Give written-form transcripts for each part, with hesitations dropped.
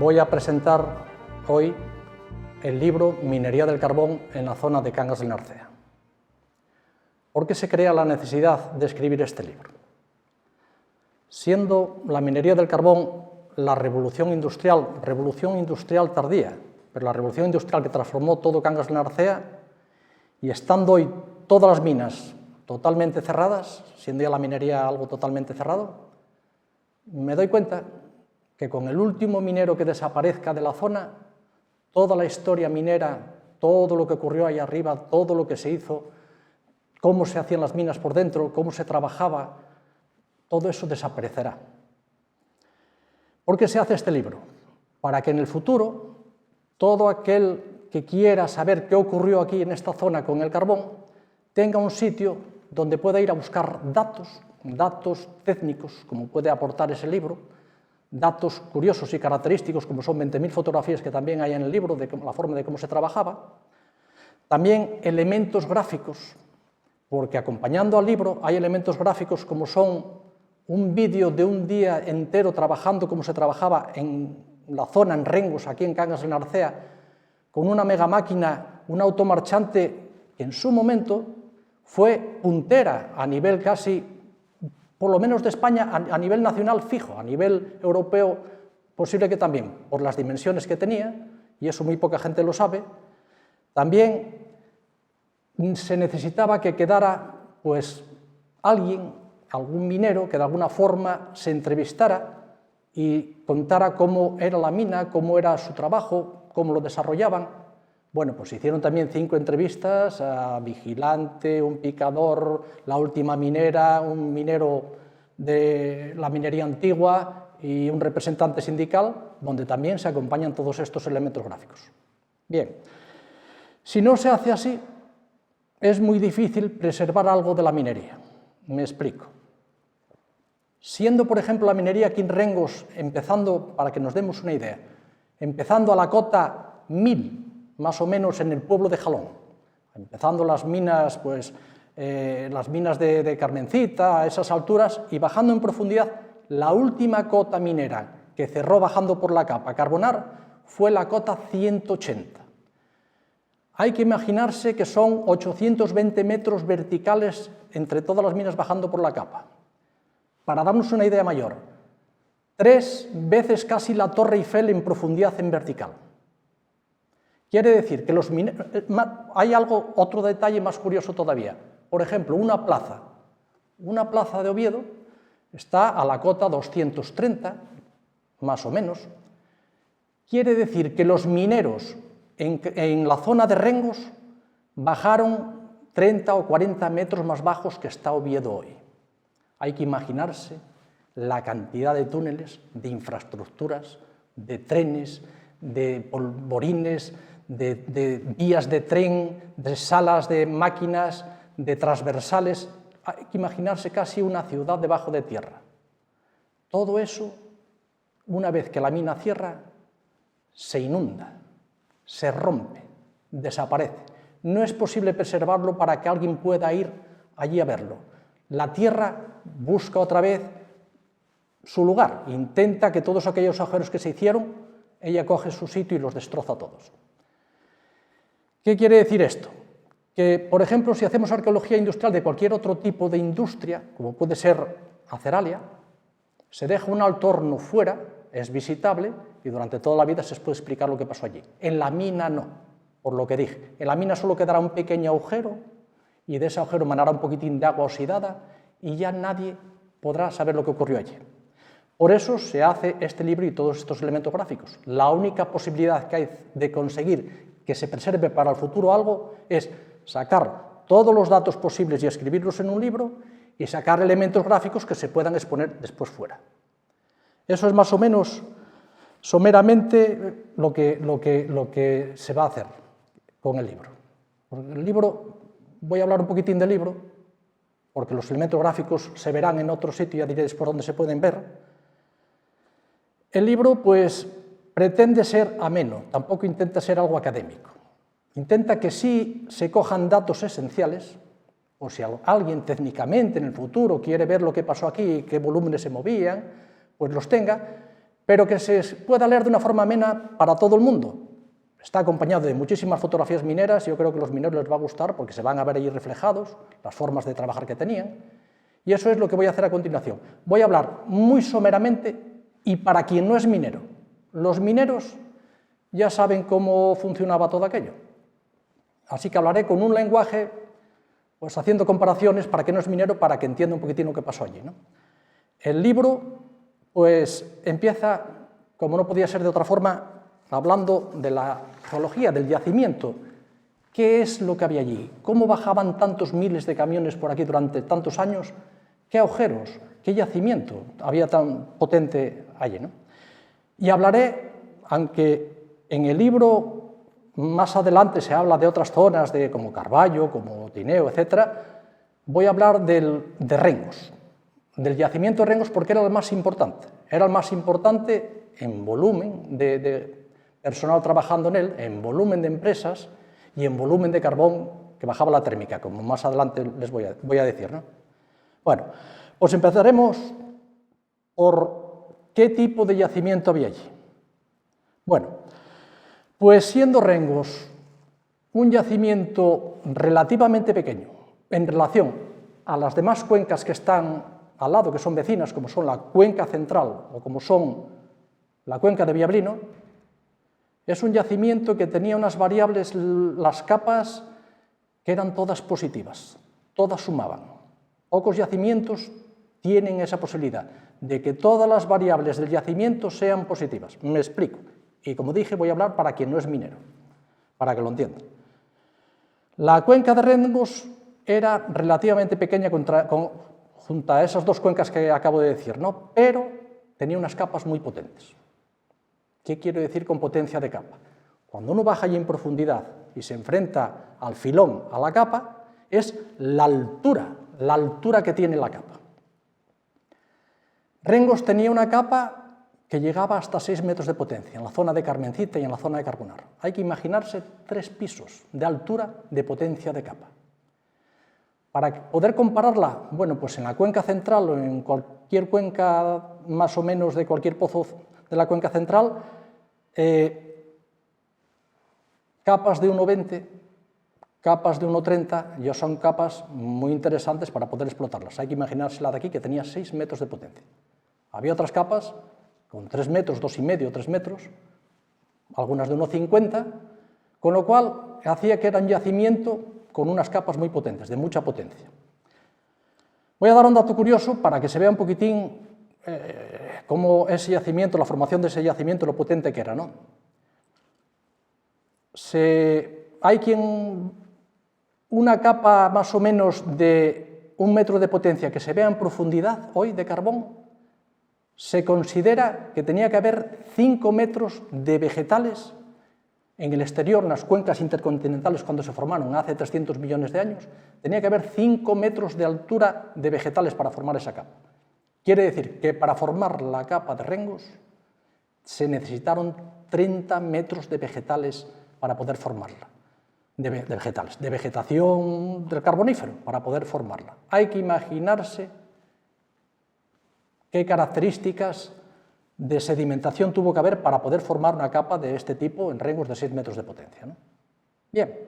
voy a presentar hoy el libro Minería del carbón en la zona de Cangas del Narcea. ¿Por qué se crea la necesidad de escribir este libro? Siendo la minería del carbón la revolución industrial tardía, pero la revolución industrial que transformó todo Cangas del Narcea, y estando hoy todas las minas totalmente cerradas, siendo ya la minería algo totalmente cerrado, me doy cuenta que con el último minero que desaparezca de la zona, toda la historia minera, todo lo que ocurrió ahí arriba, todo lo que se hizo, cómo se hacían las minas por dentro, cómo se trabajaba, todo eso desaparecerá. ¿Por qué se hace este libro? Para que en el futuro todo aquel que quiera saber qué ocurrió aquí en esta zona con el carbón tenga un sitio donde pueda ir a buscar datos técnicos, como puede aportar ese libro, datos curiosos y característicos, como son 20.000 fotografías que también hay en el libro, de la forma de cómo se trabajaba, también elementos gráficos, porque acompañando al libro hay elementos gráficos como son un vídeo de un día entero trabajando como se trabajaba en la zona, en Rengos, aquí en Cangas del Narcea, con una mega máquina, un automarchante que en su momento fue puntera a nivel casi, por lo menos de España, a nivel nacional fijo, a nivel europeo posible que también, por las dimensiones que tenía, y eso muy poca gente lo sabe. También se necesitaba que quedara pues alguien, algún minero, que de alguna forma se entrevistara y contara cómo era la mina, cómo era su trabajo, cómo lo desarrollaban. Bueno, pues hicieron también 5 entrevistas a vigilante, un picador, la última minera, un minero de la minería antigua y un representante sindical, donde también se acompañan todos estos elementos gráficos. Bien, si no se hace así, es muy difícil preservar algo de la minería. Me explico. Siendo, por ejemplo, la minería aquí en Rengos, empezando, para que nos demos una idea, empezando a la cota 1000, más o menos en el pueblo de Jalón, empezando las minas, pues, las minas de Carmencita, a esas alturas, y bajando en profundidad, la última cota minera que cerró bajando por la capa Carbonar fue la cota 180. Hay que imaginarse que son 820 metros verticales entre todas las minas bajando por la capa. Para darnos una idea mayor, 3 veces casi la Torre Eiffel en profundidad en vertical. Quiere decir que los mineros... Hay otro detalle más curioso todavía. Por ejemplo, una plaza de Oviedo está a la cota 230, más o menos. Quiere decir que los mineros en la zona de Rengos bajaron 30 o 40 metros más bajos que está Oviedo hoy. Hay que imaginarse la cantidad de túneles, de infraestructuras, de trenes, de polvorines, de vías de tren, de salas de máquinas, de transversales. Hay que imaginarse casi una ciudad debajo de tierra. Todo eso, una vez que la mina cierra, se inunda, se rompe, desaparece. No es posible preservarlo para que alguien pueda ir allí a verlo. La tierra busca otra vez su lugar, intenta que todos aquellos agujeros que se hicieron, ella coge su sitio y los destroza todos. ¿Qué quiere decir esto? Que, por ejemplo, si hacemos arqueología industrial de cualquier otro tipo de industria, como puede ser Aceralia, se deja un alto horno fuera, es visitable y durante toda la vida se puede explicar lo que pasó allí. En la mina no, por lo que dije. En la mina solo quedará un pequeño agujero y de ese agujero manará un poquitín de agua oxidada y ya nadie podrá saber lo que ocurrió allí. Por eso se hace este libro y todos estos elementos gráficos. La única posibilidad que hay de conseguir que se preserve para el futuro algo es sacar todos los datos posibles y escribirlos en un libro y sacar elementos gráficos que se puedan exponer después fuera. Eso es más o menos someramente lo que se va a hacer con el libro. El libro, voy a hablar un poquitín del libro, porque los elementos gráficos se verán en otro sitio, ya diréis por dónde se pueden ver. El libro, pues, pretende ser ameno, tampoco intenta ser algo académico. Intenta que sí se cojan datos esenciales, o si alguien técnicamente en el futuro quiere ver lo que pasó aquí y qué volúmenes se movían, pues los tenga, pero que se pueda leer de una forma amena para todo el mundo. Está acompañado de muchísimas fotografías mineras, yo creo que a los mineros les va a gustar porque se van a ver ahí reflejados las formas de trabajar que tenían, y eso es lo que voy a hacer a continuación. Voy a hablar muy someramente y para quien no es minero. Los mineros ya saben cómo funcionaba todo aquello, así que hablaré con un lenguaje, pues haciendo comparaciones para quien no es minero, para que entienda un poquitín lo que pasó allí, ¿no? El libro, pues, empieza, como no podía ser de otra forma, hablando de la geología, del yacimiento. ¿Qué es lo que había allí? ¿Cómo bajaban tantos miles de camiones por aquí durante tantos años? ¿Qué agujeros? ¿Qué yacimiento había tan potente allí, ¿no? Y hablaré, aunque en el libro más adelante se habla de otras zonas, como Carballo, como Tineo, etc., voy a hablar de Rengos, del yacimiento de Rengos, porque era el más importante. Era el más importante en volumen de personal trabajando en él, en volumen de empresas y en volumen de carbón que bajaba la térmica, como más adelante les voy a decir, ¿no? Bueno, pues empezaremos por qué tipo de yacimiento había allí. Bueno, pues siendo Rengos un yacimiento relativamente pequeño en relación a las demás cuencas que están al lado, que son vecinas, como son la cuenca central o como son la cuenca de Villablino, es un yacimiento que tenía unas variables, las capas, que eran todas positivas, todas sumaban. Pocos yacimientos tienen esa posibilidad de que todas las variables del yacimiento sean positivas. Me explico. Y como dije, voy a hablar para quien no es minero, para que lo entiendan. La cuenca de Rengos era relativamente pequeña junto a esas dos cuencas que acabo de decir, ¿no? Pero tenía unas capas muy potentes. ¿Qué quiero decir con potencia de capa? Cuando uno baja allí en profundidad y se enfrenta al filón, a la capa, es la altura que tiene la capa. Rengos tenía una capa que llegaba hasta 6 metros de potencia, en la zona de Carmencita y en la zona de Carbonar. Hay que imaginarse 3 pisos de altura de potencia de capa. Para poder compararla, bueno, pues en la cuenca central o en cualquier cuenca más o menos de cualquier pozo de la cuenca central, capas de 1,20, capas de 1,30, ya son capas muy interesantes para poder explotarlas. Hay que imaginarse la de aquí, que tenía 6 metros de potencia. Había otras capas con 3 metros, 2,5, 3 metros, algunas de 1,50, con lo cual hacía que era un yacimiento con unas capas muy potentes, de mucha potencia. Voy a dar un dato curioso para que se vea un poquitín cómo ese yacimiento, la formación de ese yacimiento, lo potente que era, ¿no? Hay quien, una capa más o menos de 1 metro de potencia que se vea en profundidad hoy de carbón, se considera que tenía que haber 5 metros de vegetales en el exterior, en las cuencas intercontinentales cuando se formaron hace 300 millones de años, tenía que haber 5 metros de altura de vegetales para formar esa capa. Quiere decir que para formar la capa de Rengos se necesitaron 30 metros de vegetales para poder formarla, de vegetación del carbonífero, para poder formarla. Hay que imaginarse qué características de sedimentación tuvo que haber para poder formar una capa de este tipo en Rengos de 6 metros de potencia, ¿no? Bien,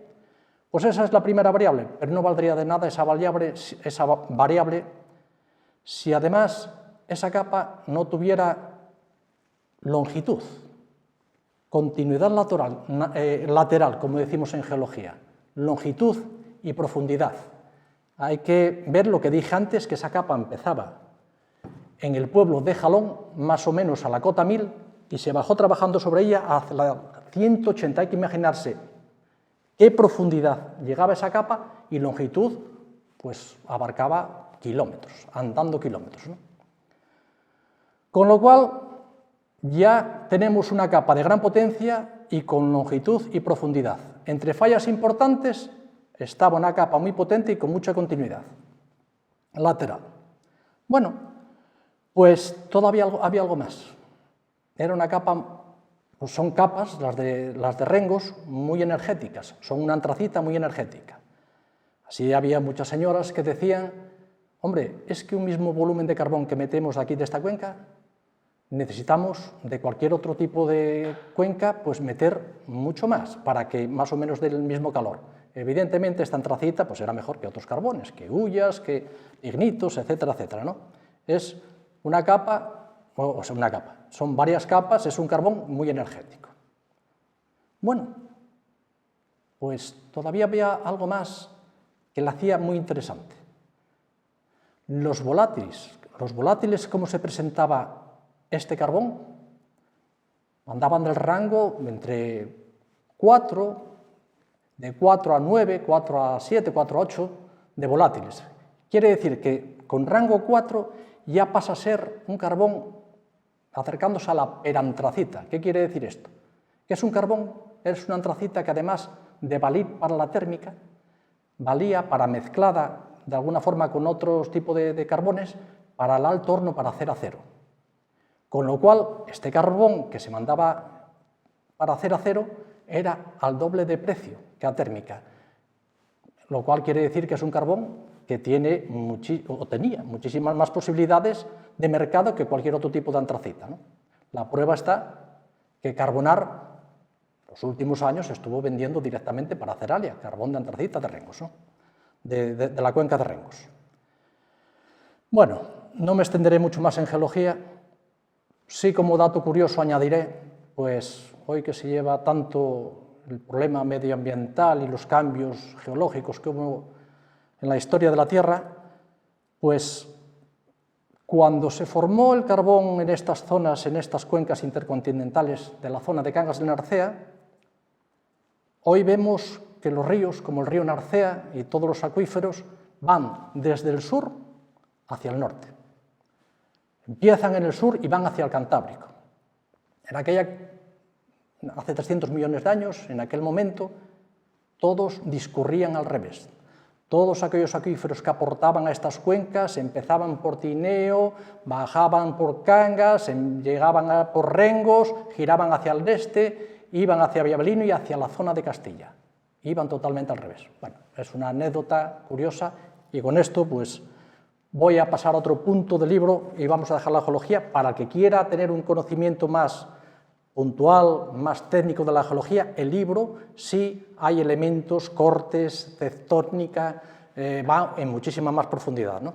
pues esa es la primera variable, pero no valdría de nada esa variable si además esa capa no tuviera longitud, continuidad lateral, como decimos en geología, longitud y profundidad. Hay que ver lo que dije antes, que esa capa empezaba en el pueblo de Jalón, más o menos a la cota 1000, y se bajó trabajando sobre ella hasta la 180. Hay que imaginarse qué profundidad llegaba esa capa y longitud, pues abarcaba kilómetros, andando kilómetros, ¿no? Con lo cual ya tenemos una capa de gran potencia y con longitud y profundidad. Entre fallas importantes estaba una capa muy potente y con mucha continuidad lateral. Bueno, pues todavía había algo más. Era una capa, pues son capas, las de Rengos, muy energéticas, son una antracita muy energética. Así había muchas señoras que decían, hombre, es que un mismo volumen de carbón que metemos aquí de esta cuenca necesitamos de cualquier otro tipo de cuenca pues meter mucho más para que más o menos dé el mismo calor. Evidentemente esta antracita pues era mejor que otros carbones, que hullas, que ignitos, etcétera, etcétera, ¿no? Es una capa, o sea, una capa, son varias capas, es un carbón muy energético. Bueno, pues todavía había algo más que la hacía muy interesante. Los volátiles, ¿cómo se presentaba este carbón? Andaban del rango entre 4, de 4 a 9, 4 a 7, 4 a 8 de volátiles. Quiere decir que con rango 4 ya pasa a ser un carbón acercándose a la perantracita. ¿Qué quiere decir esto? Que es un carbón, es una antracita que además de valer para la térmica, valía para mezclada de alguna forma con otros tipos de carbones para el alto horno, para hacer acero. Con lo cual, este carbón que se mandaba para hacer acero era al doble de precio que la térmica, lo cual quiere decir que es un carbón que tenía muchísimas más posibilidades de mercado que cualquier otro tipo de antracita, ¿no? La prueba está que Carbonar, los últimos años, estuvo vendiendo directamente para Ceralia, carbón de antracita de Rengos, ¿no? de la cuenca de Rengos. Bueno, no me extenderé mucho más en geología. Sí, como dato curioso añadiré, pues hoy que se lleva tanto el problema medioambiental y los cambios geológicos que hubo en la historia de la Tierra, pues cuando se formó el carbón en estas zonas, en estas cuencas intercontinentales de la zona de Cangas del Narcea, hoy vemos que los ríos, como el río Narcea y todos los acuíferos, van desde el sur hacia el norte. Empiezan en el sur y van hacia el Cantábrico. Hace 300 millones de años, en aquel momento, todos discurrían al revés. Todos aquellos acuíferos que aportaban a estas cuencas empezaban por Tineo, bajaban por Cangas, llegaban por Rengos, giraban hacia el este, iban hacia Villavellino y hacia la zona de Castilla. Iban totalmente al revés. Bueno, es una anécdota curiosa y con esto pues voy a pasar a otro punto del libro y vamos a dejar la geología para el que quiera tener un conocimiento más puntual, más técnico de la geología. El libro sí hay elementos, cortes, tectónica, va en muchísima más profundidad, ¿no?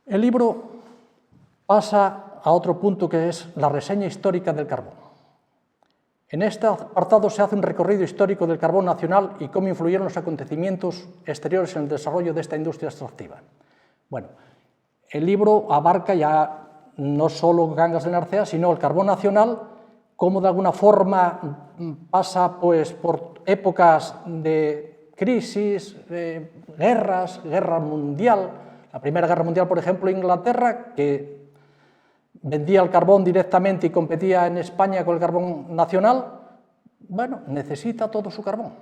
El libro pasa a otro punto que es la reseña histórica del carbón. En este apartado se hace un recorrido histórico del carbón nacional y cómo influyeron los acontecimientos exteriores en el desarrollo de esta industria extractiva. Bueno, el libro abarca ya no solo Cangas del Narcea, sino el carbón nacional, cómo de alguna forma pasa pues, por épocas de crisis, guerra mundial. La Primera Guerra Mundial, por ejemplo, Inglaterra, que vendía el carbón directamente y competía en España con el carbón nacional, bueno, necesita todo su carbón.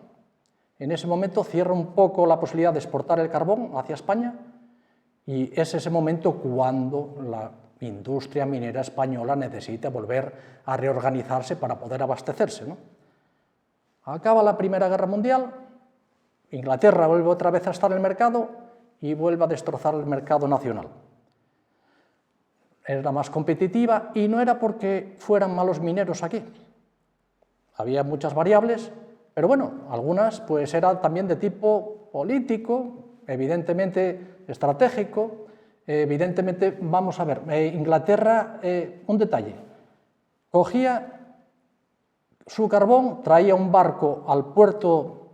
En ese momento cierra un poco la posibilidad de exportar el carbón hacia España y es ese momento cuando la industria minera española necesita volver a reorganizarse para poder abastecerse, ¿no? Acaba la Primera Guerra Mundial, Inglaterra vuelve otra vez a estar en el mercado y vuelve a destrozar el mercado nacional. Era más competitiva y no era porque fueran malos mineros aquí. Había muchas variables, pero bueno, algunas pues eran también de tipo político, evidentemente estratégico, evidentemente, vamos a ver, Inglaterra, un detalle, cogía su carbón, traía un barco al puerto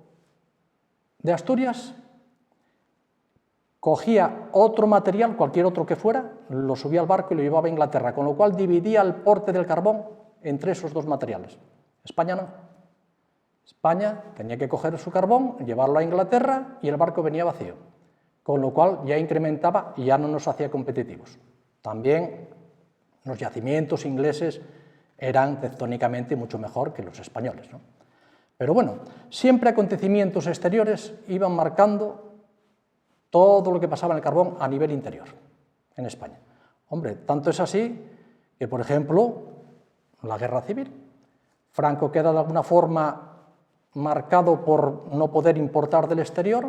de Asturias, cogía otro material, cualquier otro que fuera, lo subía al barco y lo llevaba a Inglaterra, con lo cual dividía el porte del carbón entre esos dos materiales. España no. España tenía que coger su carbón, llevarlo a Inglaterra y el barco venía vacío, con lo cual ya incrementaba y ya no nos hacía competitivos. También los yacimientos ingleses eran tectónicamente mucho mejor que los españoles, ¿no? Pero bueno, siempre acontecimientos exteriores iban marcando todo lo que pasaba en el carbón a nivel interior, en España. Hombre, tanto es así que, por ejemplo, la guerra civil. Franco queda de alguna forma marcado por no poder importar del exterior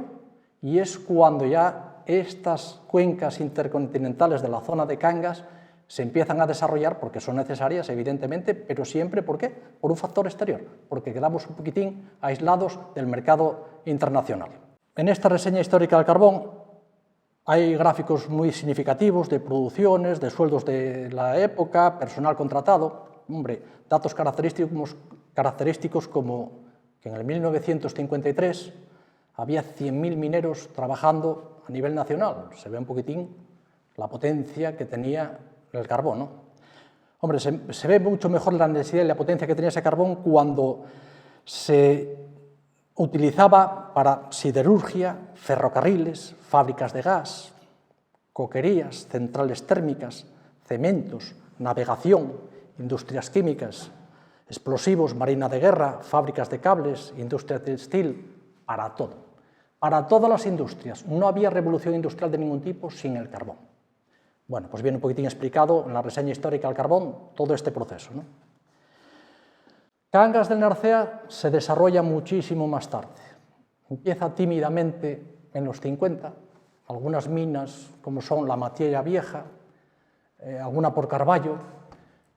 y es cuando ya estas cuencas intercontinentales de la zona de Cangas se empiezan a desarrollar porque son necesarias, evidentemente, pero siempre, ¿por qué? Por un factor exterior, porque quedamos un poquitín aislados del mercado internacional. En esta reseña histórica del carbón hay gráficos muy significativos de producciones, de sueldos de la época, personal contratado, hombre, datos característicos como que en el 1953 había 100.000 mineros trabajando a nivel nacional. Se ve un poquitín la potencia que tenía el carbón, ¿no? Hombre, se ve mucho mejor la necesidad y la potencia que tenía ese carbón cuando se utilizaba para siderurgia, ferrocarriles, fábricas de gas, coquerías, centrales térmicas, cementos, navegación, industrias químicas, explosivos, marina de guerra, fábricas de cables, industria textil, para todo. Para todas las industrias. No había revolución industrial de ningún tipo sin el carbón. Bueno, pues viene un poquitín explicado en la reseña histórica del carbón todo este proceso, ¿no? Cangas del Narcea se desarrolla muchísimo más tarde. Empieza tímidamente en los 50, algunas minas como son la Matiella Vieja, alguna por Carballo,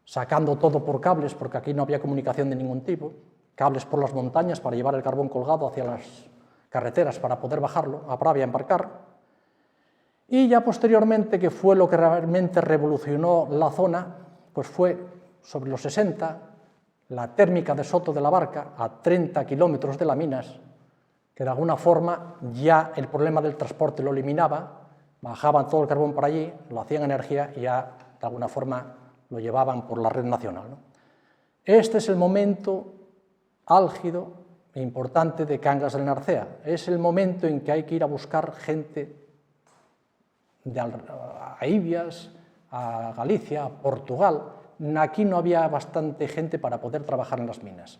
sacando todo por cables porque aquí no había comunicación de ningún tipo, cables por las montañas para llevar el carbón colgado hacia las carreteras para poder bajarlo a Pravia, embarcar. Y ya posteriormente, que fue lo que realmente revolucionó la zona, pues fue sobre los 60, la térmica de Soto de la Barca, a 30 kilómetros de las minas, que de alguna forma ya el problema del transporte lo eliminaba, bajaban todo el carbón por allí, lo hacían energía y ya de alguna forma lo llevaban por la red nacional, ¿no? Este es el momento álgido e importante de Cangas del Narcea. Es el momento en que hay que ir a buscar gente a Ibias, a Galicia, a Portugal. Aquí no había bastante gente para poder trabajar en las minas.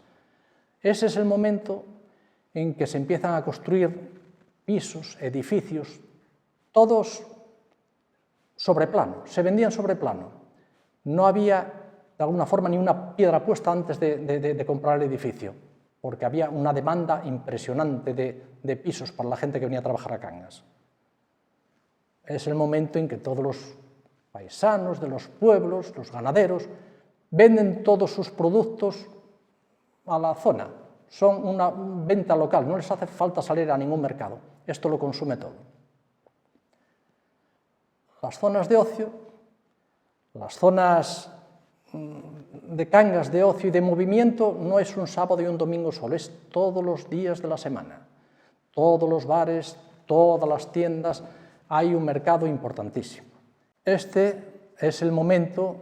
Ese es el momento en que se empiezan a construir pisos, edificios, todos sobre plano, se vendían sobre plano. No había, de alguna forma, ni una piedra puesta antes de comprar el edificio, porque había una demanda impresionante de pisos para la gente que venía a trabajar a Cangas. Es el momento en que todos los paisanos de los pueblos, los ganaderos, venden todos sus productos a la zona. Son una venta local, no les hace falta salir a ningún mercado. Esto lo consume todo. Las zonas de ocio, las zonas de Cangas de ocio y de movimiento, no es un sábado y un domingo solo, es todos los días de la semana. Todos los bares, todas las tiendas, hay un mercado importantísimo. Este es el momento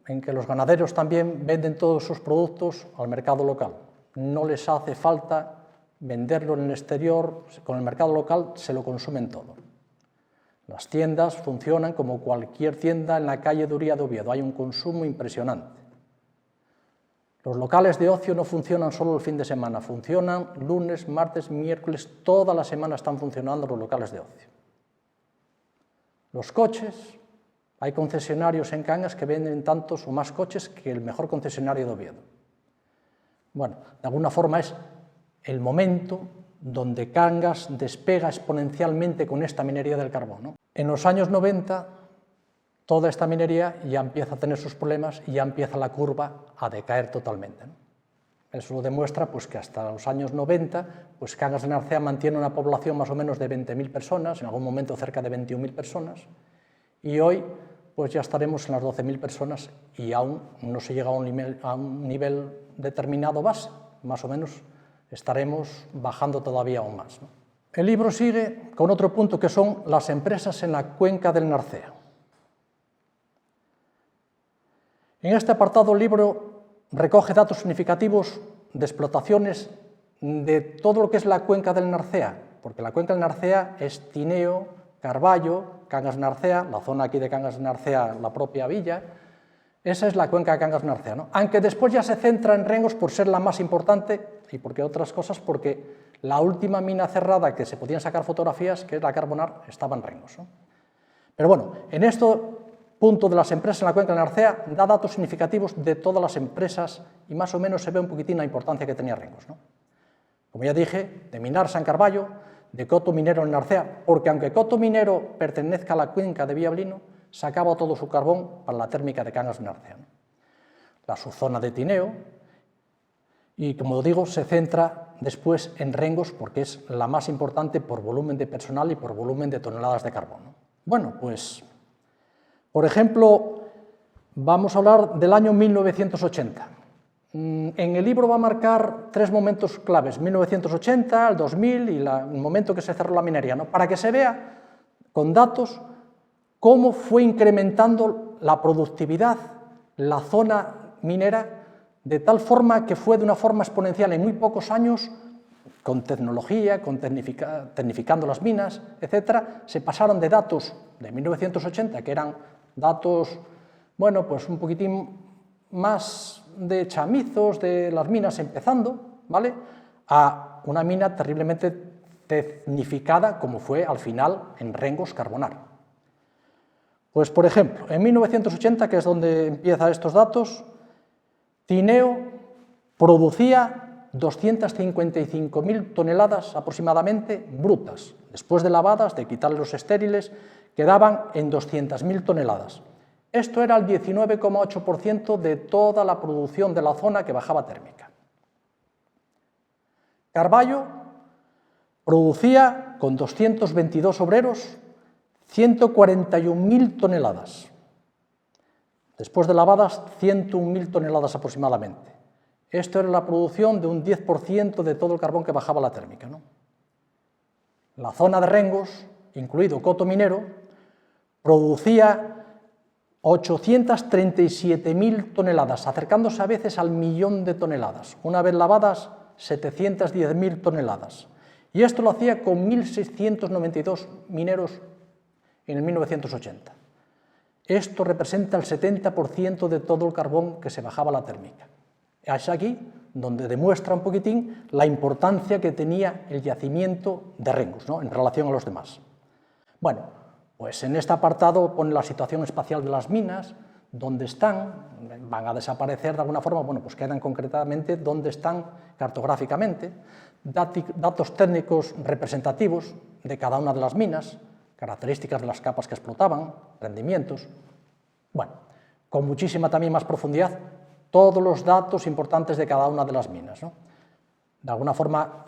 en que los ganaderos también venden todos sus productos al mercado local. No les hace falta venderlo en el exterior, con el mercado local se lo consumen todo. Las tiendas funcionan como cualquier tienda en la calle de Uría de Oviedo, hay un consumo impresionante. Los locales de ocio no funcionan solo el fin de semana, funcionan lunes, martes, miércoles, toda la semana están funcionando los locales de ocio. Los coches, hay concesionarios en Cangas que venden tantos o más coches que el mejor concesionario de Oviedo. Bueno, de alguna forma es el momento donde Cangas despega exponencialmente con esta minería del carbón, ¿no? En los años 90, toda esta minería ya empieza a tener sus problemas y ya empieza la curva a decaer totalmente, ¿no? Eso lo demuestra pues, que hasta los años 90, pues Cangas del Narcea mantiene una población más o menos de 20.000 personas, en algún momento cerca de 21.000 personas, y hoy pues ya estaremos en las 12.000 personas y aún no se llega a un nivel determinado base, más o menos estaremos bajando todavía aún más, ¿no? El libro sigue con otro punto que son las empresas en la cuenca del Narcea. En este apartado el libro recoge datos significativos de explotaciones de todo lo que es la cuenca del Narcea, porque la cuenca del Narcea es Tineo, Carballo, Cangas del Narcea, la zona aquí de Cangas del Narcea, la propia villa. Esa es la cuenca de Cangas del Narcea, ¿no? Aunque después ya se centra en Rengos por ser la más importante y porque otras cosas, porque la última mina cerrada que se podían sacar fotografías, que es la Carbonar, estaba en Rengos, ¿no? Pero bueno, en este punto de las empresas en la cuenca del Narcea da datos significativos de todas las empresas y más o menos se ve un poquitín la importancia que tenía Rengos, ¿no? Como ya dije, de Minarsa en Carballo, de Coto Minero en Narcea, porque aunque Coto Minero pertenezca a la cuenca de Villablino, sacaba todo su carbón para la térmica de Cangas de Narcea, ¿no? La subzona de Tineo, y como digo, se centra después en Rengos porque es la más importante por volumen de personal y por volumen de toneladas de carbono. Bueno, pues, por ejemplo, vamos a hablar del año 1980. En el libro va a marcar 3 momentos claves, 1980, el 2000 y el momento que se cerró la minería, ¿no? Para que se vea con datos cómo fue incrementando la productividad, la zona minera, de tal forma que fue de una forma exponencial en muy pocos años, con tecnología, con tecnificando las minas, etcétera, se pasaron de datos de 1980, que eran datos, bueno, pues un poquitín más de chamizos, de las minas empezando, ¿vale?, a una mina terriblemente tecnificada, como fue al final en Rengos Carbonar. Pues, por ejemplo, en 1980, que es donde empiezan estos datos, Tineo producía 255.000 toneladas aproximadamente brutas. Después de lavadas, de quitarle los estériles, quedaban en 200.000 toneladas. Esto era el 19,8% de toda la producción de la zona que bajaba térmica. Carballo producía, con 222 obreros, 141.000 toneladas. Después de lavadas, 101.000 toneladas aproximadamente. Esto era la producción de un 10% de todo el carbón que bajaba la térmica, ¿no? La zona de Rengos, incluido Coto Minero, producía 837.000 toneladas, acercándose a veces al 1.000.000 de toneladas. Una vez lavadas, 710.000 toneladas. Y esto lo hacía con 1.692 mineros en el 1980. Esto representa el 70% de todo el carbón que se bajaba a la térmica. Es aquí donde demuestra un poquitín la importancia que tenía el yacimiento de Rengos, ¿no?, en relación a los demás. Bueno, pues en este apartado pone la situación espacial de las minas, dónde están, van a desaparecer de alguna forma, bueno, pues quedan concretamente dónde están cartográficamente, datos técnicos representativos de cada una de las minas, características de las capas que explotaban, rendimientos, bueno, con muchísima también más profundidad, todos los datos importantes de cada una de las minas, ¿no? De alguna forma,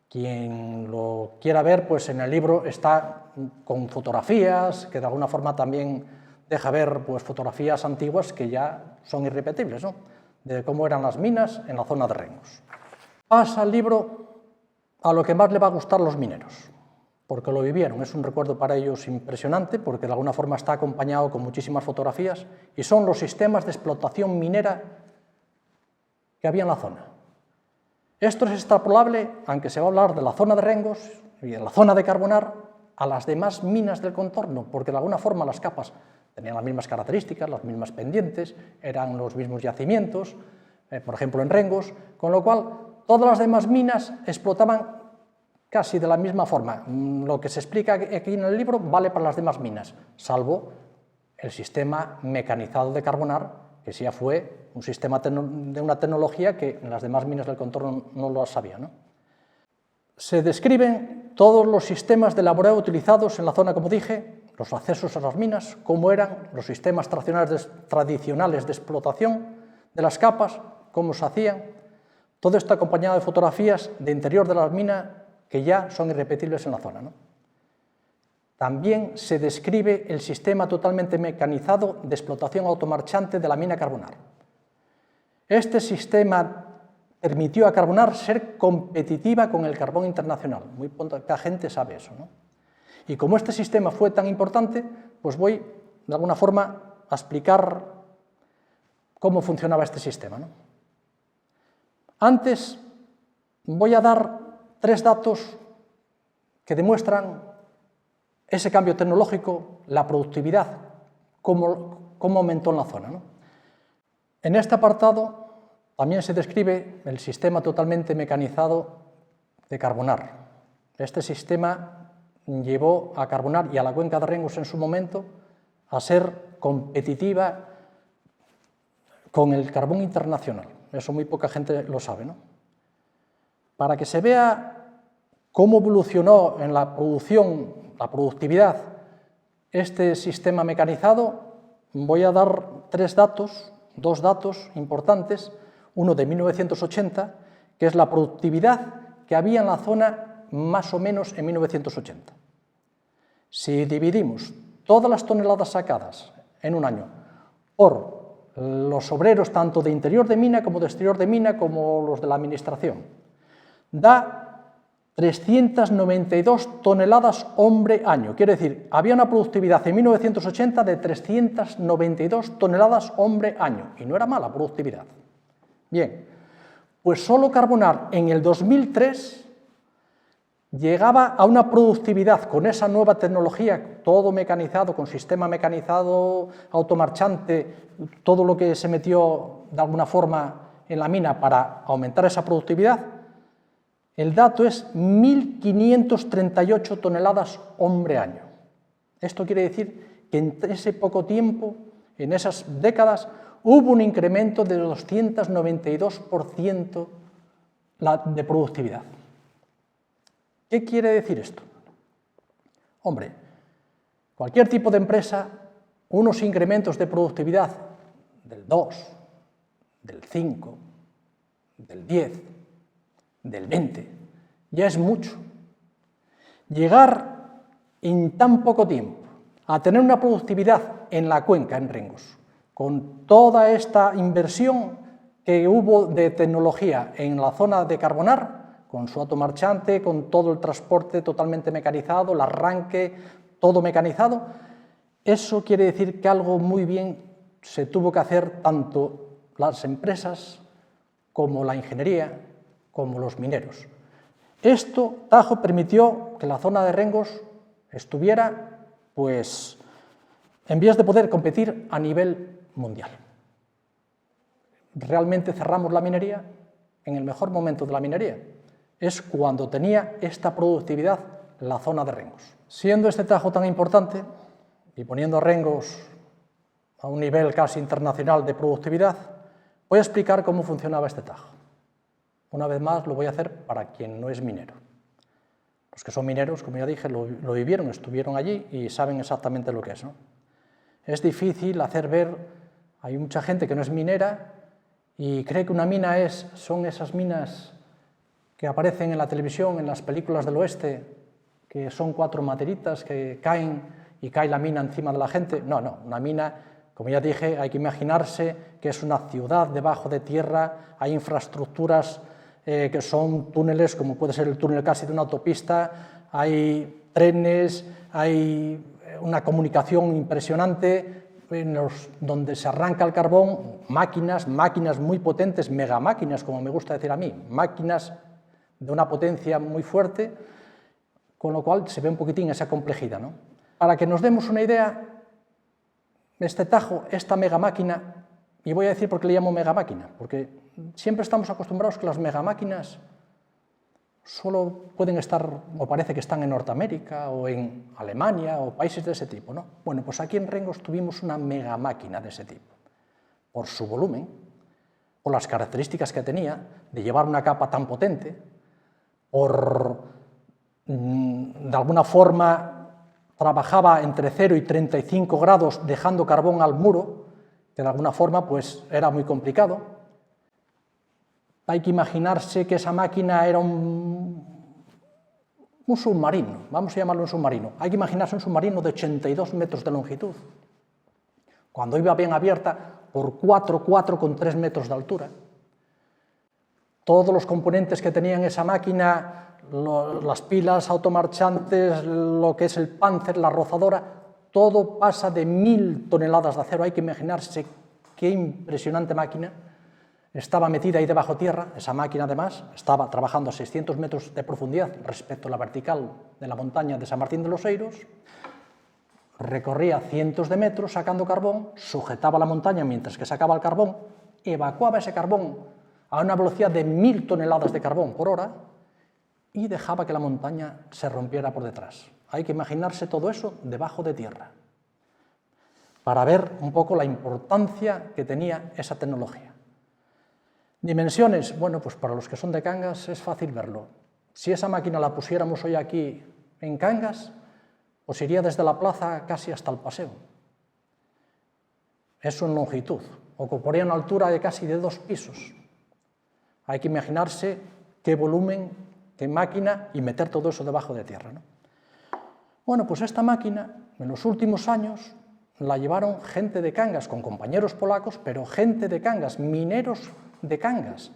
quien lo quiera ver, pues en el libro está con fotografías, que de alguna forma también deja ver pues fotografías antiguas que ya son irrepetibles, ¿no?, de cómo eran las minas en la zona de Rengos. Pasa el libro a lo que más le va a gustar a los mineros, porque lo vivieron, es un recuerdo para ellos impresionante, porque de alguna forma está acompañado con muchísimas fotografías, y son los sistemas de explotación minera que había en la zona. Esto es extrapolable, aunque se va a hablar de la zona de Rengos y de la zona de Carbonar, a las demás minas del contorno, porque de alguna forma las capas tenían las mismas características, las mismas pendientes, eran los mismos yacimientos, por ejemplo en Rengos, con lo cual todas las demás minas explotaban casi de la misma forma. Lo que se explica aquí en el libro vale para las demás minas, salvo el sistema mecanizado de Carbonar, que sí ya fue un sistema de una tecnología que en las demás minas del contorno no lo sabía, ¿no? Se describen todos los sistemas de laboreo utilizados en la zona, como dije, los accesos a las minas, cómo eran los sistemas tradicionales de explotación de las capas, cómo se hacían. Todo esto acompañado de fotografías de interior de las minas que ya son irrepetibles en la zona, ¿no? También se describe el sistema totalmente mecanizado de explotación automarchante de la mina Carbonar. Este sistema permitió a Carbonar ser competitiva con el carbón internacional. Muy poca gente sabe eso, ¿no? Y como este sistema fue tan importante, pues voy, de alguna forma, a explicar cómo funcionaba este sistema, ¿no? Antes voy a dar 3 datos que demuestran ese cambio tecnológico, la productividad, cómo aumentó en la zona, ¿no? En este apartado también se describe el sistema totalmente mecanizado de Carbonar. Este sistema llevó a Carbonar y a la cuenca de Rengos en su momento a ser competitiva con el carbón internacional. Eso muy poca gente lo sabe, ¿no? Para que se vea ¿Cómo evolucionó en la producción, la productividad, este sistema mecanizado? Voy a dar dos datos importantes, uno de 1980, que es la productividad que había en la zona más o menos en 1980. Si dividimos todas las toneladas sacadas en un año por los obreros tanto de interior de mina como de exterior de mina como los de la administración, da 392 toneladas hombre-año. Quiere decir, había una productividad en 1980 de 392 toneladas hombre-año, y no era mala productividad. Bien, pues solo Carbonar en el 2003 llegaba a una productividad con esa nueva tecnología, todo mecanizado, con sistema mecanizado, automarchante, todo lo que se metió de alguna forma en la mina para aumentar esa productividad. El dato es 1.538 toneladas hombre-año. Esto quiere decir que en ese poco tiempo, en esas décadas, hubo un incremento de 292% de productividad. ¿Qué quiere decir esto? Hombre, cualquier tipo de empresa, unos incrementos de productividad del 2, del 5, del 10, del 20, ya es mucho. Llegar en tan poco tiempo a tener una productividad en la cuenca, en Rengos, con toda esta inversión que hubo de tecnología en la zona de Carbonar, con su automarchante, con todo el transporte totalmente mecanizado, el arranque, todo mecanizado, eso quiere decir que algo muy bien se tuvo que hacer tanto las empresas como la ingeniería, como los mineros. Esto, Tajo, permitió que la zona de Rengos estuviera, pues, en vías de poder competir a nivel mundial. Realmente cerramos la minería en el mejor momento de la minería. Es cuando tenía esta productividad la zona de Rengos. Siendo este Tajo tan importante y poniendo a Rengos a un nivel casi internacional de productividad, voy a explicar cómo funcionaba este Tajo. Una vez más lo voy a hacer para quien no es minero. Los que son mineros, como ya dije, lo vivieron, estuvieron allí y saben exactamente lo que es, ¿no? Es difícil hacer ver, hay mucha gente que no es minera y cree que una mina son esas minas que aparecen en la televisión, en las películas del oeste, que son 4 materitas que caen y cae la mina encima de la gente. No, una mina, como ya dije, hay que imaginarse que es una ciudad debajo de tierra, hay infraestructuras que son túneles, como puede ser el túnel casi de una autopista, hay trenes, hay una comunicación impresionante, donde se arranca el carbón, máquinas muy potentes, megamáquinas, como me gusta decir a mí, máquinas de una potencia muy fuerte, con lo cual se ve un poquitín esa complejidad, ¿no? Para que nos demos una idea, este Tajo, esta megamáquina, y voy a decir por qué le llamo megamáquina, porque siempre estamos acostumbrados que las megamáquinas solo pueden estar, o parece que están en Norteamérica, o en Alemania, o países de ese tipo, ¿no? Bueno, pues aquí en Rengos tuvimos una megamáquina de ese tipo, por su volumen, por las características que tenía, de llevar una capa tan potente, de alguna forma trabajaba entre 0 y 35 grados dejando carbón al muro, que de alguna forma pues era muy complicado. Hay que imaginarse que esa máquina era un submarino, vamos a llamarlo un submarino. Hay que imaginarse un submarino de 82 metros de longitud, cuando iba bien abierta, por 4,3 metros de altura. Todos los componentes que tenían esa máquina, las pilas automarchantes, lo que es el Panzer, la rozadora, todo pasa de 1.000 toneladas de acero. Hay que imaginarse qué impresionante máquina. Estaba metida ahí debajo tierra, esa máquina además estaba trabajando a 600 metros de profundidad respecto a la vertical de la montaña de San Martín de los Eiros, recorría cientos de metros sacando carbón, sujetaba la montaña mientras que sacaba el carbón, evacuaba ese carbón a una velocidad de 1.000 toneladas de carbón por hora y dejaba que la montaña se rompiera por detrás. Hay que imaginarse todo eso debajo de tierra para ver un poco la importancia que tenía esa tecnología. Dimensiones, bueno, pues para los que son de Cangas es fácil verlo. Si esa máquina la pusiéramos hoy aquí en Cangas, pues iría desde la plaza casi hasta el paseo. Eso en longitud, ocuparía una altura de casi de 2 pisos. Hay que imaginarse qué volumen, qué máquina y meter todo eso debajo de tierra, ¿no? Bueno, pues esta máquina, en los últimos años, la llevaron gente de Cangas, con compañeros polacos, pero gente de Cangas, mineros de Cangas,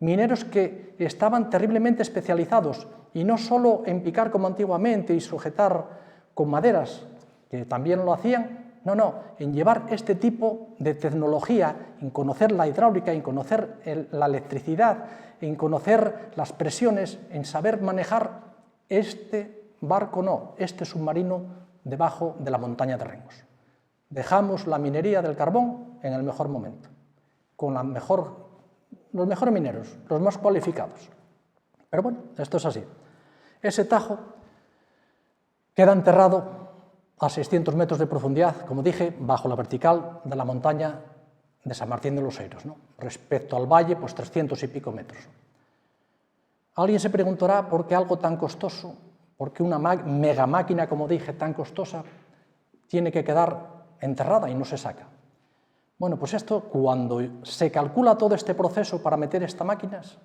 mineros que estaban terriblemente especializados, y no solo en picar como antiguamente y sujetar con maderas, que también lo hacían, no, en llevar este tipo de tecnología, en conocer la hidráulica, en conocer la electricidad, en conocer las presiones, en saber manejar este barco, este submarino debajo de la montaña de Rengos. Dejamos la minería del carbón en el mejor momento, con los mejores mineros, los más cualificados. Pero bueno, esto es así. Ese Tajo queda enterrado a 600 metros de profundidad, como dije, bajo la vertical de la montaña de San Martín de los Eiros, ¿no? Respecto al valle, pues 300 y pico metros. Alguien se preguntará por qué algo tan costoso, por qué una mega máquina, como dije, tan costosa, tiene que quedar enterrada y no se saca. Bueno, pues esto, cuando se calcula todo este proceso para meter estas máquinas,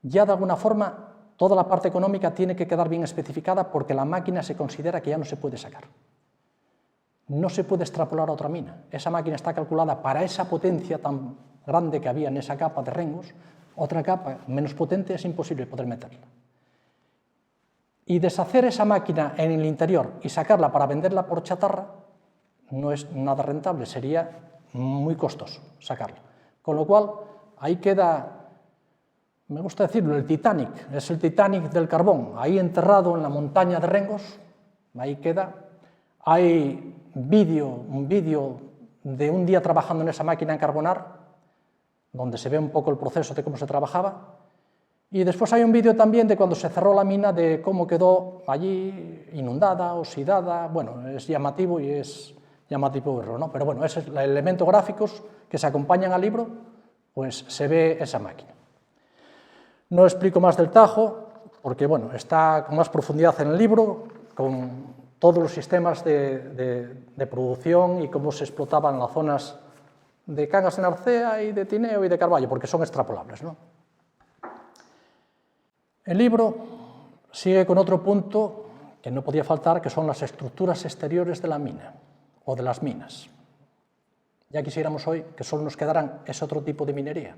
ya de alguna forma toda la parte económica tiene que quedar bien especificada, porque la máquina se considera que ya no se puede sacar. No se puede extrapolar a otra mina. Esa máquina está calculada para esa potencia tan grande que había en esa capa de Rengos. Otra capa menos potente es imposible poder meterla. Y deshacer esa máquina en el interior y sacarla para venderla por chatarra no es nada rentable, sería muy costoso sacarla. Con lo cual, ahí queda, me gusta decirlo, el Titanic, es el Titanic del carbón, ahí enterrado en la montaña de Rengos, ahí queda. Hay un vídeo de un día trabajando en esa máquina en carbonar, donde se ve un poco el proceso de cómo se trabajaba, y después hay un vídeo también de cuando se cerró la mina, de cómo quedó allí inundada, oxidada. Bueno, es llamativo y es llamativo verlo, ¿no? Pero bueno, esos elementos gráficos que se acompañan al libro, pues se ve esa máquina. No explico más del Tajo, porque bueno, está con más profundidad en el libro, con todos los sistemas de producción y cómo se explotaban las zonas de Cangas de Narcea y de Tineo y de Carballo, porque son extrapolables, ¿no? El libro sigue con otro punto que no podía faltar, que son las estructuras exteriores de la mina o de las minas. Ya quisiéramos hoy que solo nos quedaran ese otro tipo de minería.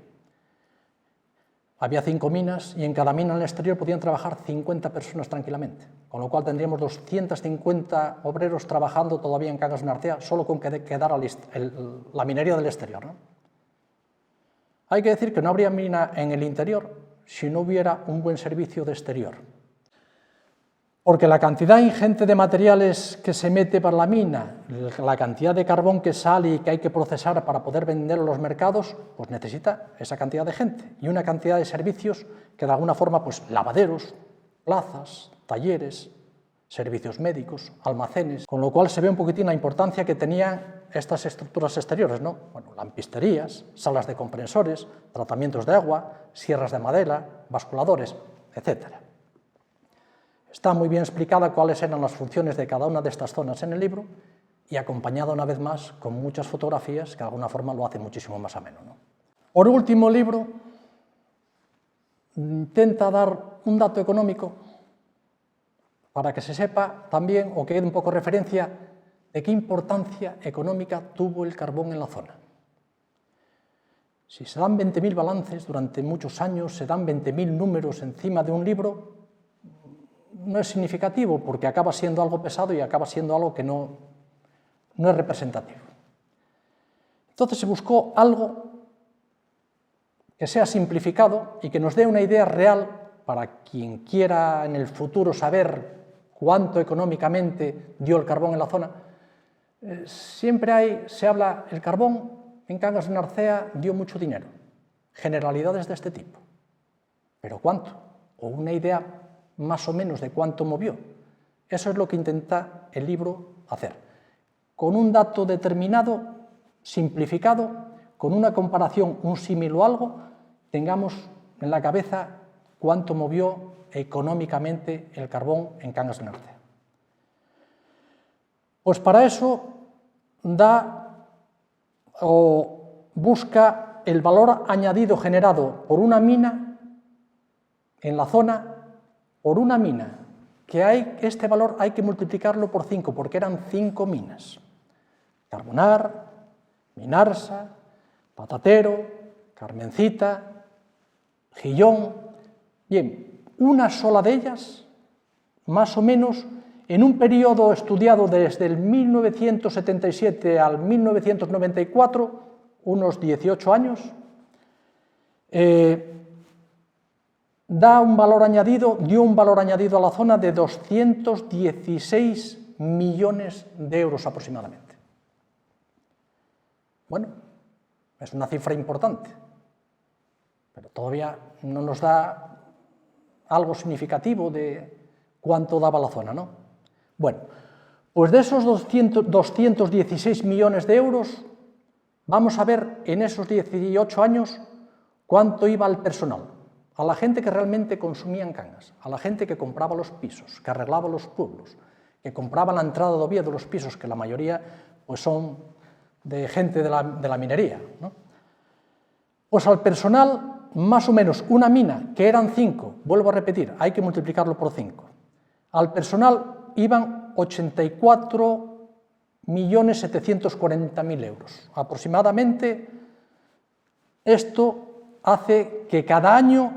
Había 5 minas y en cada mina en el exterior podían trabajar 50 personas tranquilamente, con lo cual tendríamos 250 obreros trabajando todavía en Cangas de Narcea solo con que quedara la minería del exterior, ¿no? Hay que decir que no habría mina en el interior si no hubiera un buen servicio de exterior, porque la cantidad ingente de materiales que se mete para la mina, la cantidad de carbón que sale y que hay que procesar para poder venderlo a los mercados, pues necesita esa cantidad de gente y una cantidad de servicios que de alguna forma, pues lavaderos, plazas, talleres, servicios médicos, almacenes, con lo cual se ve un poquitín la importancia que tenían estas estructuras exteriores, ¿no? Bueno, lampisterías, salas de compresores, tratamientos de agua, sierras de madera, basculadores, etc. Está muy bien explicada cuáles eran las funciones de cada una de estas zonas en el libro y acompañada una vez más con muchas fotografías que de alguna forma lo hacen muchísimo más ameno, ¿no? Por último, el libro intenta dar un dato económico para que se sepa también, o que dé un poco referencia, de qué importancia económica tuvo el carbón en la zona. Si se dan 20.000 balances durante muchos años, se dan 20.000 números encima de un libro, no es significativo, porque acaba siendo algo pesado y acaba siendo algo que no es representativo. Entonces se buscó algo que sea simplificado y que nos dé una idea real para quien quiera en el futuro saber cuánto económicamente dio el carbón en la zona. Siempre se habla, el carbón en Cangas de Narcea dio mucho dinero, generalidades de este tipo, pero ¿cuánto? O una idea más o menos de cuánto movió. Eso es lo que intenta el libro hacer, con un dato determinado, simplificado, con una comparación, un símil o algo, tengamos en la cabeza cuánto movió económicamente el carbón en Cangas de Narcea. Pues para eso da o busca el valor añadido generado por una mina en la zona, por una mina, que este valor hay que multiplicarlo por 5, porque eran 5 minas. Carbonar, Minarsa, Patatero, Carmencita, Gillón. Bien, una sola de ellas, más o menos, en un periodo estudiado desde el 1977 al 1994, unos 18 años, dio un valor añadido a la zona de 216 millones de euros aproximadamente. Bueno, es una cifra importante, pero todavía no nos da algo significativo de cuánto daba la zona, ¿no? Bueno, pues de esos 216 millones de euros, vamos a ver en esos 18 años cuánto iba al personal, a la gente que realmente consumía en Cangas, a la gente que compraba los pisos, que arreglaba los pueblos, que compraba la entrada de Oviedo de los pisos, que la mayoría pues son de gente de la minería, ¿no? Pues al personal, más o menos una mina, que eran 5, vuelvo a repetir, hay que multiplicarlo por 5, al personal iban 84.740.000 euros. Aproximadamente, esto hace que cada año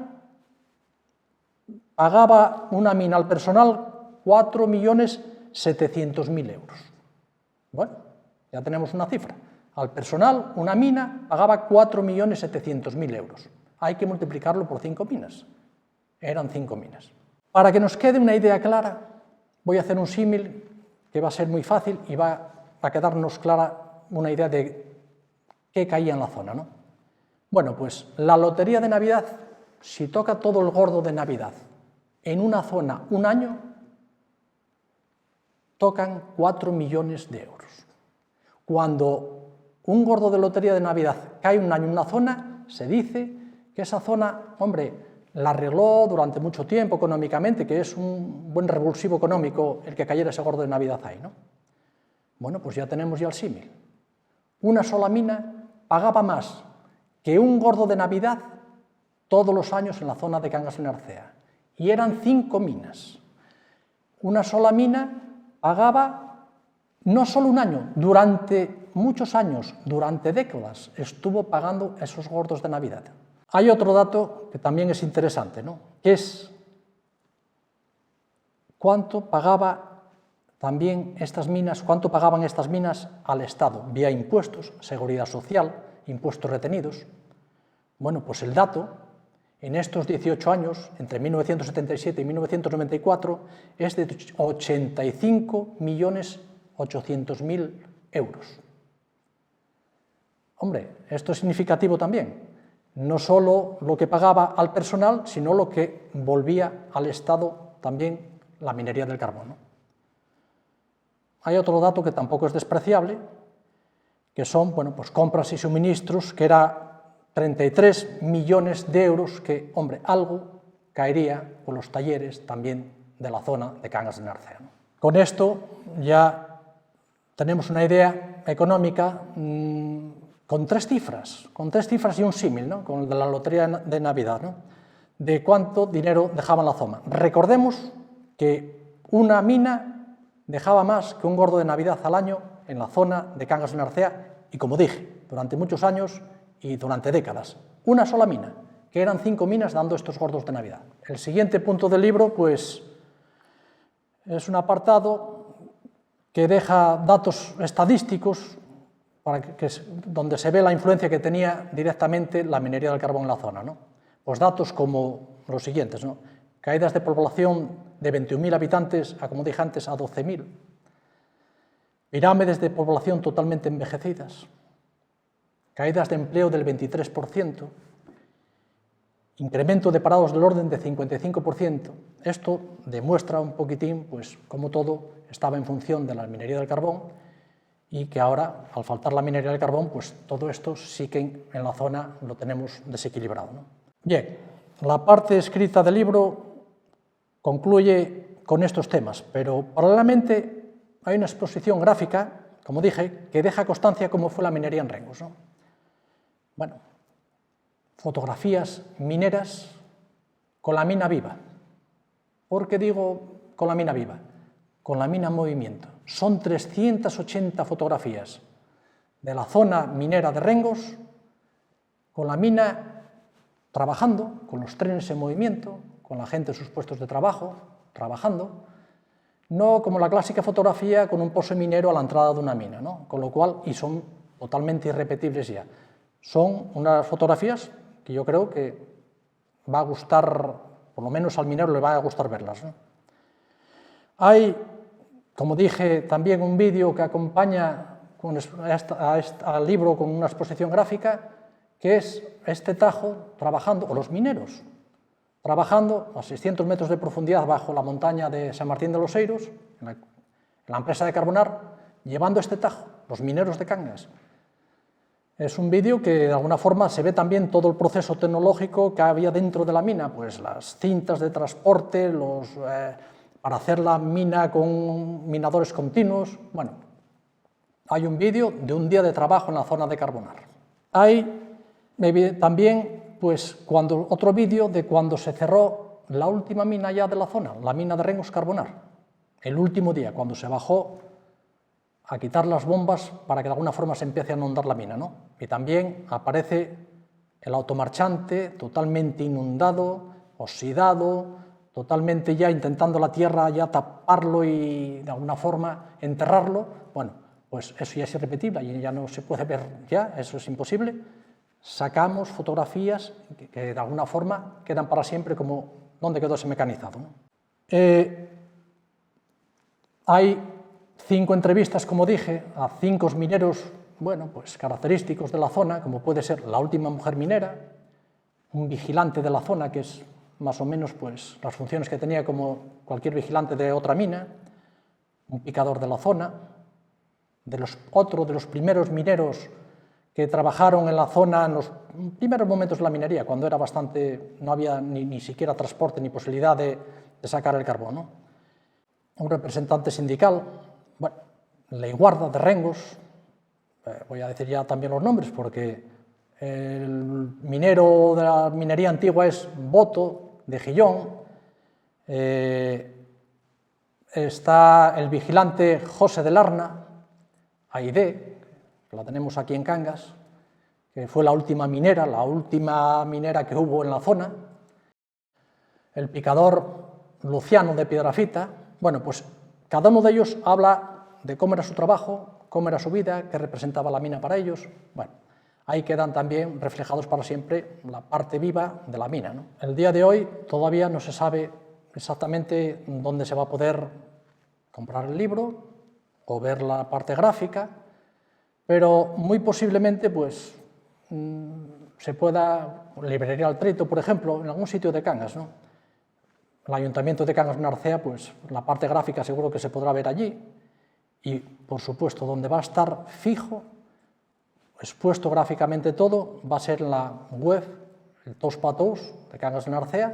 pagaba una mina al personal 4.700.000 euros. Bueno, ya tenemos una cifra. Al personal, una mina pagaba 4.700.000 euros. Hay que multiplicarlo por 5 minas. Eran 5 minas. Para que nos quede una idea clara, voy a hacer un símil que va a ser muy fácil y va a quedarnos clara una idea de qué caía en la zona, ¿no? Bueno, pues la lotería de Navidad, si toca todo el gordo de Navidad en una zona un año, tocan 4 millones de euros. Cuando un gordo de lotería de Navidad cae un año en una zona, se dice que esa zona, hombre, la arregló durante mucho tiempo económicamente, que es un buen revulsivo económico el que cayera ese gordo de Navidad ahí, ¿no? Bueno, pues ya tenemos ya el símil. Una sola mina pagaba más que un gordo de Navidad todos los años en la zona de Cangas de Narcea. Y eran 5 minas. Una sola mina pagaba no solo un año, durante muchos años, durante décadas, estuvo pagando esos gordos de Navidad. Hay otro dato que también es interesante, ¿no? Que es cuánto pagaba también estas minas, cuánto pagaban estas minas al Estado, vía impuestos, seguridad social, impuestos retenidos. Bueno, pues el dato, en estos 18 años, entre 1977 y 1994, es de 85.800.000 euros. Hombre, esto es significativo también. No solo lo que pagaba al personal, sino lo que volvía al Estado también la minería del carbón, ¿no? Hay otro dato que tampoco es despreciable, que son, bueno, pues compras y suministros, que era 33 millones de euros, que, hombre, algo caería con los talleres también de la zona de Cangas de Narcea, ¿no? Con esto ya tenemos una idea económica con tres cifras y un símil, ¿no? Con el de la lotería de Navidad, ¿no? De cuánto dinero dejaba en la zona. Recordemos que una mina dejaba más que un gordo de Navidad al año en la zona de Cangas de Narcea y, como dije, durante muchos años y durante décadas. Una sola mina, que eran 5 minas dando estos gordos de Navidad. El siguiente punto del libro, pues, es un apartado que deja datos estadísticos donde se ve la influencia que tenía directamente la minería del carbón en la zona, ¿no? Pues datos como los siguientes, ¿no? Caídas de población de 21.000 habitantes a, como dije antes, a 12.000. Pirámides de población totalmente envejecidas. Caídas de empleo del 23%. Incremento de parados del orden de 55%. Esto demuestra un poquitín, pues, cómo todo estaba en función de la minería del carbón y que ahora, al faltar la minería del carbón, pues todo esto sí que en la zona lo tenemos desequilibrado, ¿no? Bien, la parte escrita del libro concluye con estos temas, pero paralelamente hay una exposición gráfica, como dije, que deja constancia cómo fue la minería en Rengos, ¿no? Bueno, fotografías mineras con la mina viva. ¿Por qué digo con la mina viva? Con la mina en movimiento. Son 380 fotografías de la zona minera de Rengos, con la mina trabajando, con los trenes en movimiento, con la gente en sus puestos de trabajo, trabajando, no como la clásica fotografía con un pozo minero a la entrada de una mina, ¿no? Con lo cual, y son totalmente irrepetibles ya. Son unas fotografías que yo creo que va a gustar, por lo menos al minero le va a gustar verlas, ¿no? Hay, como dije, también un vídeo que acompaña al libro con una exposición gráfica, que es este Tajo trabajando, o los mineros, trabajando a 600 metros de profundidad bajo la montaña de San Martín de los Eiros, en la empresa de Carbonar, llevando este Tajo, los mineros de Cangas. Es un vídeo que de alguna forma se ve también todo el proceso tecnológico que había dentro de la mina, pues las cintas de transporte, para hacer la mina con minadores continuos. Bueno, hay un vídeo de un día de trabajo en la zona de Carbonar. Hay también pues, otro vídeo de cuando se cerró la última mina ya de la zona, la mina de Rengos Carbonar, el último día, cuando se bajó a quitar las bombas para que de alguna forma se empiece a inundar la mina, ¿no? Y también aparece el automarchante totalmente inundado, oxidado, totalmente ya intentando la tierra ya taparlo y de alguna forma enterrarlo. Bueno, pues eso ya es irrepetible, y ya no se puede ver ya, eso es imposible. Sacamos fotografías que de alguna forma quedan para siempre como donde quedó ese mecanizado, ¿no? Hay 5 entrevistas, como dije, a 5 mineros, bueno, pues característicos de la zona, como puede ser la última mujer minera, un vigilante de la zona, que es más o menos pues, las funciones que tenía como cualquier vigilante de otra mina, un picador de la zona, otro de los primeros mineros que trabajaron en la zona en los primeros momentos de la minería, cuando era no había ni siquiera transporte ni posibilidad de sacar el carbón, ¿no? Un representante sindical, bueno, Ley Guarda de Rengos, voy a decir ya también los nombres porque el minero de la minería antigua es Boto, de Gillón, está el vigilante José de Larna, Aide, que la tenemos aquí en Cangas, que fue la última minera que hubo en la zona, el picador Luciano de Piedrafita. Bueno, pues cada uno de ellos habla de cómo era su trabajo, cómo era su vida, qué representaba la mina para ellos. Bueno, ahí quedan también reflejados para siempre la parte viva de la mina, ¿no? El día de hoy todavía no se sabe exactamente dónde se va a poder comprar el libro o ver la parte gráfica, pero muy posiblemente pues, se pueda, librería Altrito, por ejemplo, en algún sitio de Cangas, ¿no? El Ayuntamiento de Cangas de Narcea, pues la parte gráfica seguro que se podrá ver allí y, por supuesto, donde va a estar fijo, expuesto gráficamente todo, va a ser la web, el Tous pa Tous de Cangas de Narcea,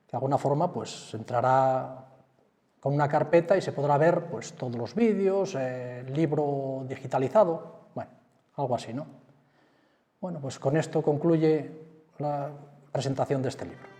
que de alguna forma pues, se entrará con una carpeta y se podrá ver pues, todos los vídeos, el libro digitalizado, bueno, algo así, ¿no? Bueno, pues con esto concluye la presentación de este libro.